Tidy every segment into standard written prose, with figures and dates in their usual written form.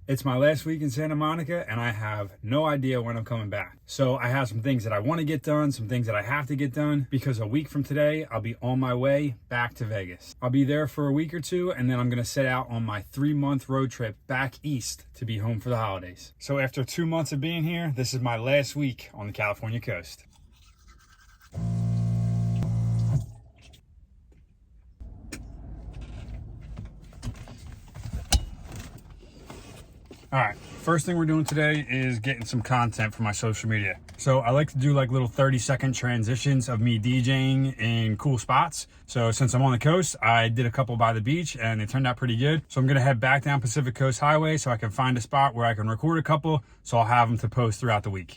It's my last week in Santa Monica and I have no idea when I'm coming back. So I have some things that I want to get done, some things that I have to get done, because a week from today, I'll be on my way back to Vegas. I'll be there for a week or two and then I'm going to set out on my 3-month road trip back east to be home for the holidays. So after 2 months of being here, this is my last week on the California coast. All right, first thing we're doing today is getting some content for my social media. So I like to do like little 30-second transitions of me DJing in cool spots. So since I'm on the coast, I did a couple by the beach and they turned out pretty good. So I'm gonna head back down Pacific Coast Highway so I can find a spot where I can record a couple, so I'll have them to post throughout the week.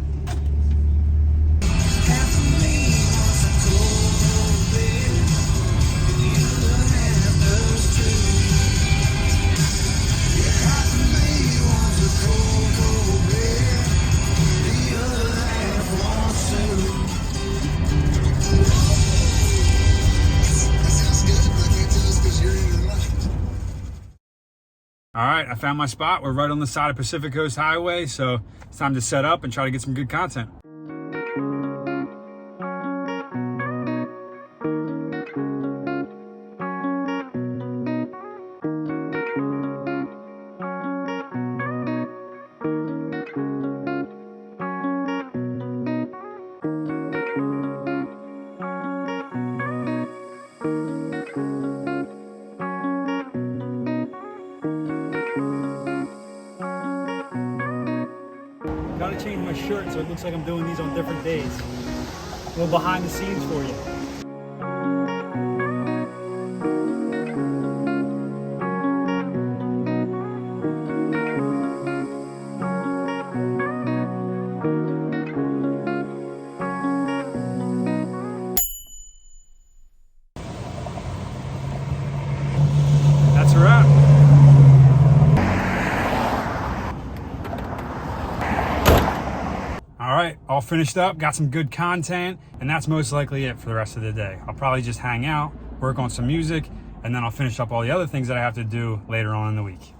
All right, I found my spot. We're right on the side of Pacific Coast Highway, so it's time to set up and try to get some good content. Gotta change my shirt so it looks like I'm doing these on different days. A little behind the scenes for you. That's a wrap. All right, all finished up, got some good content, and that's most likely it for the rest of the day. I'll probably just hang out, work on some music, and then I'll finish up all the other things that I have to do later on in the week.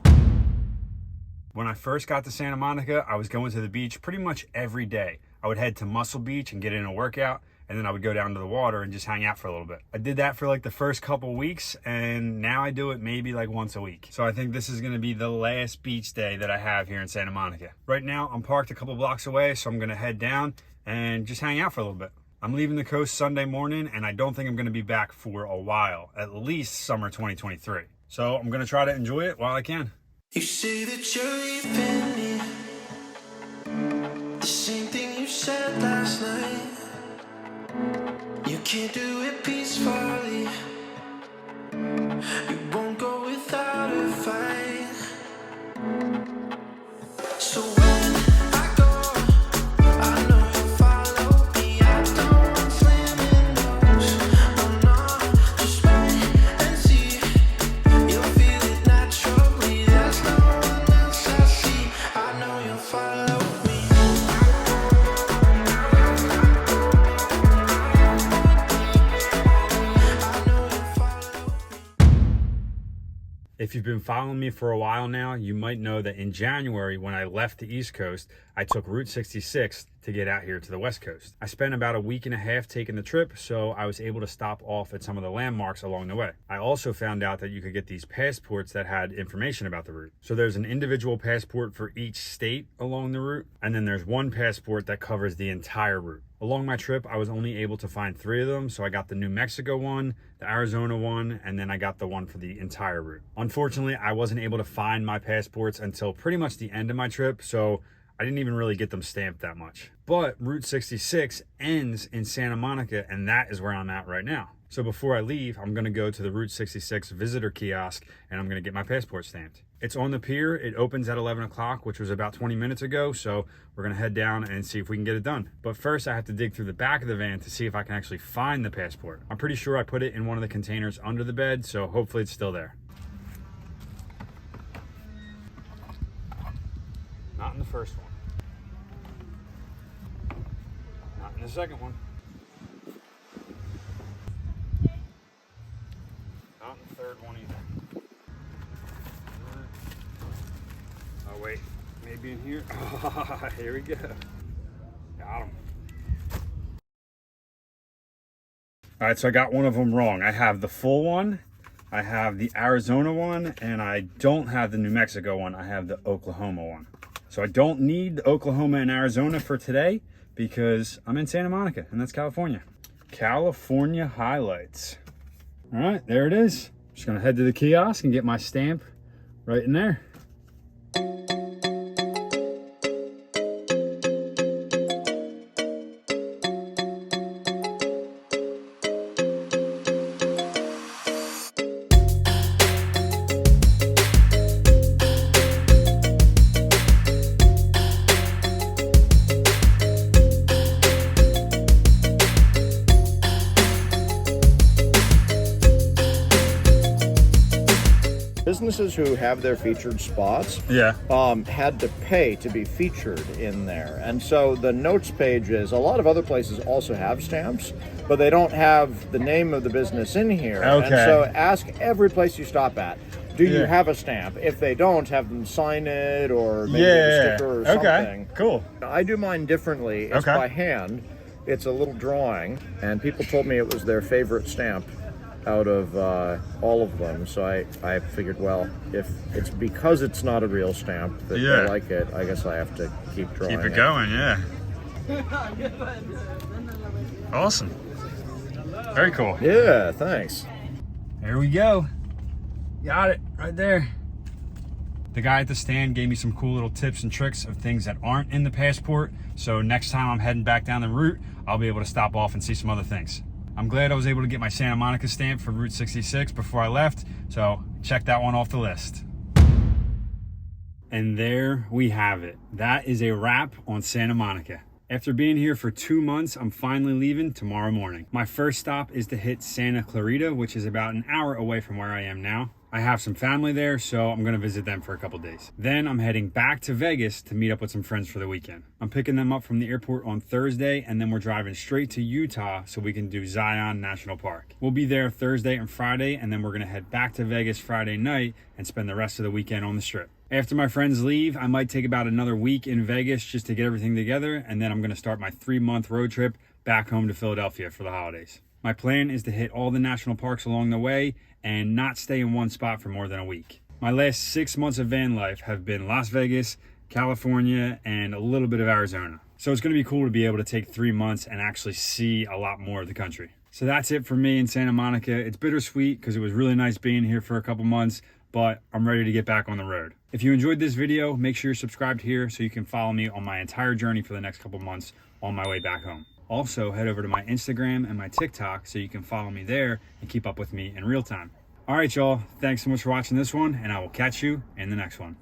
When I first got to Santa Monica, I was going to the beach pretty much every day. I would head to Muscle Beach and get in a workout, and then I would go down to the water and just hang out for a little bit. I did that for like the first couple weeks, and now I do it maybe like once a week. So I think this is gonna be the last beach day that I have here in Santa Monica. Right now, I'm parked a couple blocks away, so I'm gonna head down and just hang out for a little bit. I'm leaving the coast Sunday morning, and I don't think I'm gonna be back for a while, at least summer 2023. So I'm gonna try to enjoy it while I can. You say that you're leaving me, the same thing you said last night. You can't do it peacefully, you won't go without a fight. So when I go, I know you'll follow me. I don't want slamming doors, oh no, just wait and see. You'll feel it naturally, there's no one else I see. I know you'll follow me. If you've been following me for a while now, you might know that in January, when I left the East Coast, I took Route 66 to get out here to the West Coast. I spent about a week and a half taking the trip, so I was able to stop off at some of the landmarks along the way. I also found out that you could get these passports that had information about the route. So there's an individual passport for each state along the route, and then there's one passport that covers the entire route. Along my trip, I was only able to find 3 of them, so I got the New Mexico one, the Arizona one, and then I got the one for the entire route. Unfortunately, I wasn't able to find my passports until pretty much the end of my trip, so I didn't even really get them stamped that much. But Route 66 ends in Santa Monica, and that is where I'm at right now. So before I leave, I'm gonna go to the Route 66 visitor kiosk and I'm gonna get my passport stamped. It's on the pier. It opens at 11 o'clock, which was about 20 minutes ago. So we're gonna head down and see if we can get it done. But first I have to dig through the back of the van to see if I can actually find the passport. I'm pretty sure I put it in one of the containers under the bed, so hopefully it's still there. Not in the first one. Not in the second one. Not in the third one either. Oh wait. Maybe in here. Oh, here we go. Got him. All right, so I got one of them wrong. I have the full one, I have the Arizona one, and I don't have the New Mexico one. I have the Oklahoma one. So I don't need the Oklahoma and Arizona for today because I'm in Santa Monica, and that's California. California highlights. All right, there it is. Just gonna head to the kiosk and get my stamp right in there. Businesses who have their featured spots Yeah. had to pay to be featured in there. And so the notes pages, a lot of other places also have stamps, but they don't have the name of the business in here. Okay. And so ask every place you stop at, do you Yeah. have a stamp? If they don't, have them sign it or maybe Yeah. a sticker or Okay. something. Cool. I do mine differently. It's Okay. by hand. It's a little drawing, and people told me it was their favorite stamp out of all of them. So I figured, well, if it's because it's not a real stamp that Yeah. I like it, I guess I have to keep drawing Keep it going, yeah. Awesome. Very cool. Yeah, thanks. There we go. Got it right there. The guy at the stand gave me some cool little tips and tricks of things that aren't in the passport. So next time I'm heading back down the route, I'll be able to stop off and see some other things. I'm glad I was able to get my Santa Monica stamp for Route 66 before I left. So check that one off the list. And there we have it. That is a wrap on Santa Monica. After being here for 2 months, I'm finally leaving tomorrow morning. My first stop is to hit Santa Clarita, which is about an hour away from where I am now. I have some family there, so I'm gonna visit them for a couple days. Then I'm heading back to Vegas to meet up with some friends for the weekend. I'm picking them up from the airport on Thursday, and then we're driving straight to Utah so we can do Zion National Park. We'll be there Thursday and Friday, and then we're gonna head back to Vegas Friday night and spend the rest of the weekend on the Strip. After my friends leave, I might take about another week in Vegas just to get everything together, and then I'm gonna start my 3-month road trip back home to Philadelphia for the holidays. My plan is to hit all the national parks along the way and not stay in one spot for more than a week. My last 6 months of van life have been Las Vegas, California, and a little bit of Arizona. So it's gonna be cool to be able to take 3 months and actually see a lot more of the country. So that's it for me in Santa Monica. It's bittersweet because it was really nice being here for a couple months, but I'm ready to get back on the road. If you enjoyed this video, make sure you're subscribed here so you can follow me on my entire journey for the next couple months on my way back home. Also, head over to my Instagram and my TikTok so you can follow me there and keep up with me in real time. All right, y'all. Thanks so much for watching this one, and I will catch you in the next one.